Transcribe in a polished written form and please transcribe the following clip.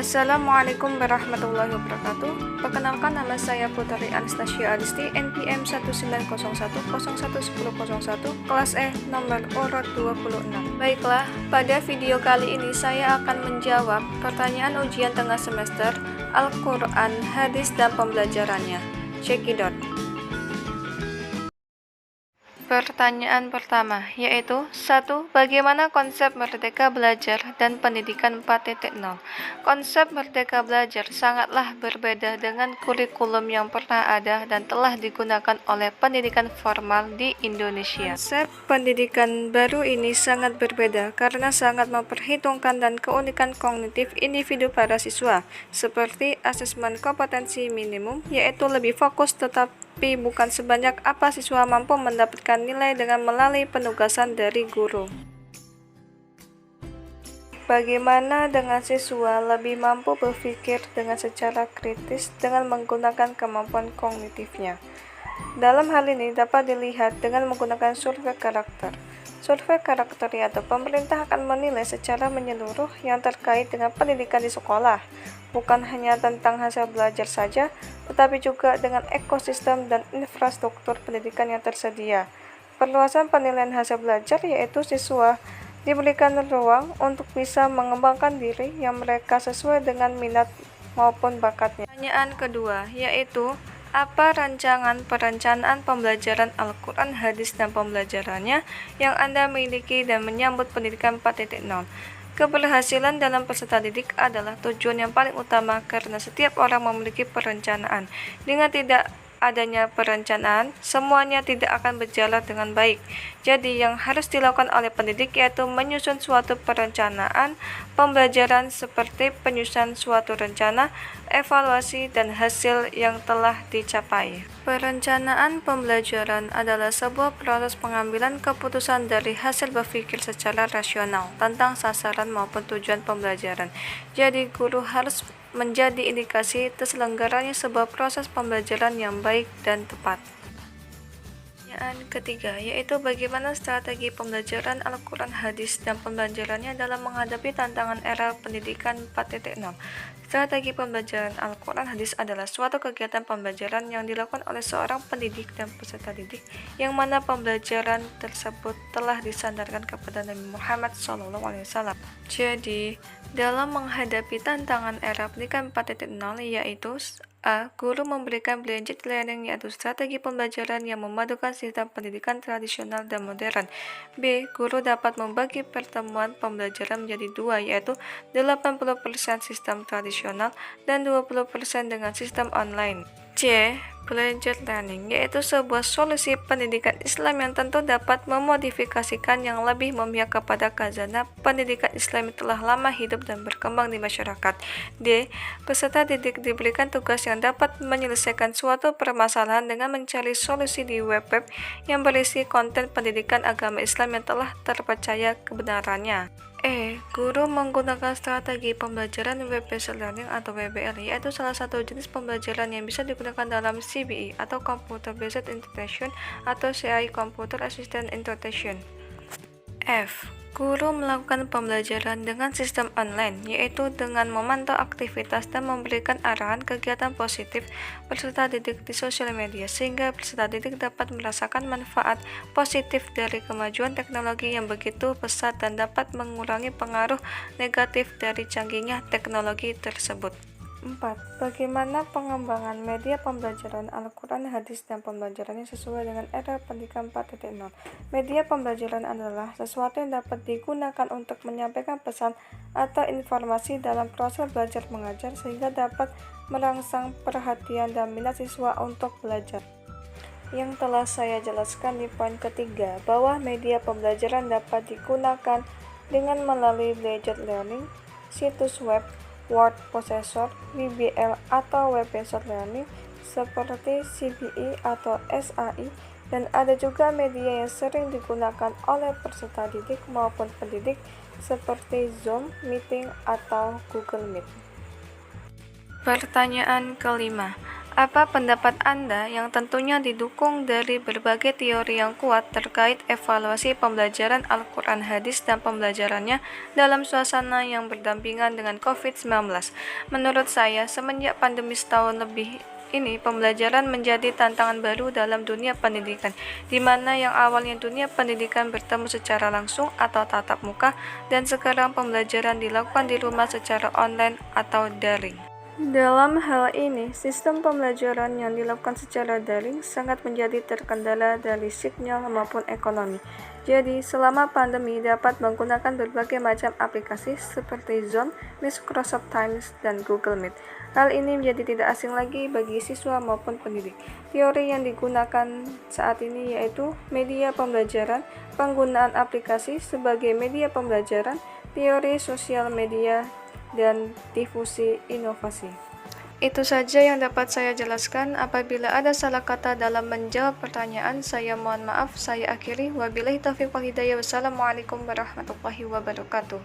Assalamualaikum warahmatullahi wabarakatuh. Perkenalkan, nama saya Putri Anastasia Adisti, NPM 19101011001, kelas E, nomor urut 26. Baiklah, pada video kali ini saya akan menjawab pertanyaan ujian tengah semester Al-Quran, Hadis, dan pembelajarannya. Cekidot. Pertanyaan pertama, yaitu 1. Bagaimana konsep Merdeka Belajar dan Pendidikan 4.0? Konsep Merdeka Belajar sangatlah berbeda dengan kurikulum yang pernah ada dan telah digunakan oleh pendidikan formal di Indonesia. Konsep pendidikan baru ini sangat berbeda karena sangat memperhitungkan dan keunikan kognitif individu para siswa, seperti asesmen kompetensi minimum, yaitu lebih fokus tetapi bukan sebanyak apa siswa mampu mendapatkan nilai dengan melalui penugasan dari guru. Bagaimana dengan siswa lebih mampu berpikir dengan secara kritis dengan menggunakan kemampuan kognitifnya? Dalam hal ini dapat dilihat dengan menggunakan survei karakter. Survei karakter yaitu pemerintah akan menilai secara menyeluruh yang terkait dengan pendidikan di sekolah, bukan hanya tentang hasil belajar saja, tetapi juga dengan ekosistem dan infrastruktur pendidikan yang tersedia. Perluasan penilaian hasil belajar yaitu siswa diberikan ruang untuk bisa mengembangkan diri yang mereka sesuai dengan minat maupun bakatnya. Pertanyaan kedua, yaitu apa rancangan perencanaan pembelajaran Al-Quran, Hadis, dan pembelajarannya yang Anda miliki dan menyambut pendidikan 4.0? Keberhasilan dalam peserta didik adalah tujuan yang paling utama karena setiap orang memiliki perencanaan. Dengan tidak adanya perencanaan, semuanya tidak akan berjalan dengan baik. Jadi yang harus dilakukan oleh pendidik yaitu menyusun suatu perencanaan pembelajaran seperti penyusunan suatu rencana, evaluasi, dan hasil yang telah dicapai. Perencanaan pembelajaran adalah sebuah proses pengambilan keputusan dari hasil berpikir secara rasional tentang sasaran maupun tujuan pembelajaran. Jadi guru harus menjadi indikasi terselenggaranya sebuah proses pembelajaran yang baik dan tepat. Pertanyaan ketiga, yaitu bagaimana strategi pembelajaran Al-Quran, Hadis, dan pembelajarannya dalam menghadapi tantangan era pendidikan 4.0. Strategi pembelajaran Al-Quran Hadis adalah suatu kegiatan pembelajaran yang dilakukan oleh seorang pendidik dan peserta didik, yang mana pembelajaran tersebut telah disandarkan kepada Nabi Muhammad SAW. Jadi, dalam menghadapi tantangan era pendidikan 4.0 yaitu A. Guru memberikan blended learning yaitu strategi pembelajaran yang memadukan sistem pendidikan tradisional dan modern. B. Guru dapat membagi pertemuan pembelajaran menjadi dua yaitu 80% sistem tradisional dan 20% dengan sistem online. C. Blended learning yaitu sebuah solusi pendidikan Islam yang tentu dapat memodifikasikan yang lebih memihak kepada khazanah pendidikan Islam yang telah lama hidup dan berkembang di masyarakat. D. Peserta didik diberikan tugas yang dapat menyelesaikan suatu permasalahan dengan mencari solusi di web yang berisi konten pendidikan agama Islam yang telah terpercaya kebenarannya. E. Guru menggunakan strategi pembelajaran web-based learning atau WBL, yaitu salah satu jenis pembelajaran yang bisa digunakan dalam CBI atau Computer Based Instruction atau CAI Computer Assisted Instruction. F. Guru melakukan pembelajaran dengan sistem online, yaitu dengan memantau aktivitas dan memberikan arahan kegiatan positif peserta didik di sosial media, sehingga peserta didik dapat merasakan manfaat positif dari kemajuan teknologi yang begitu pesat dan dapat mengurangi pengaruh negatif dari canggihnya teknologi tersebut. 4. Bagaimana pengembangan media pembelajaran Al-Quran, Hadis, dan pembelajarannya sesuai dengan era pendidikan 4.0. Media pembelajaran adalah sesuatu yang dapat digunakan untuk menyampaikan pesan atau informasi dalam proses belajar mengajar sehingga dapat merangsang perhatian dan minat siswa untuk belajar. Yang telah saya jelaskan di poin ketiga, bahwa media pembelajaran dapat digunakan dengan melalui blended learning, situs web, word processor, WBL atau web-based learning seperti CBI atau SAI, dan ada juga media yang sering digunakan oleh peserta didik maupun pendidik seperti Zoom, Meeting, atau Google Meet. Pertanyaan kelima, Apa pendapat Anda yang tentunya didukung dari berbagai teori yang kuat terkait evaluasi pembelajaran Al-Quran Hadis dan pembelajarannya dalam suasana yang berdampingan dengan COVID-19? Menurut saya, semenjak pandemi setahun lebih ini, pembelajaran menjadi tantangan baru dalam dunia pendidikan, di mana yang awalnya dunia pendidikan bertemu secara langsung atau tatap muka, dan sekarang pembelajaran dilakukan di rumah secara online atau daring. Dalam hal ini, sistem pembelajaran yang dilakukan secara daring sangat menjadi terkendala dari sinyal maupun ekonomi. Jadi, selama pandemi dapat menggunakan berbagai macam aplikasi seperti Zoom, Microsoft Teams, dan Google Meet. Hal ini menjadi tidak asing lagi bagi siswa maupun pendidik. Teori yang digunakan saat ini yaitu media pembelajaran, penggunaan aplikasi sebagai media pembelajaran, teori sosial media, dan difusi inovasi. Itu saja yang dapat saya jelaskan. Apabila ada salah kata dalam menjawab pertanyaan, saya mohon maaf. Saya akhiri. Wabillahi taufiq wal hidayah. Wassalamualaikum warahmatullahi wabarakatuh.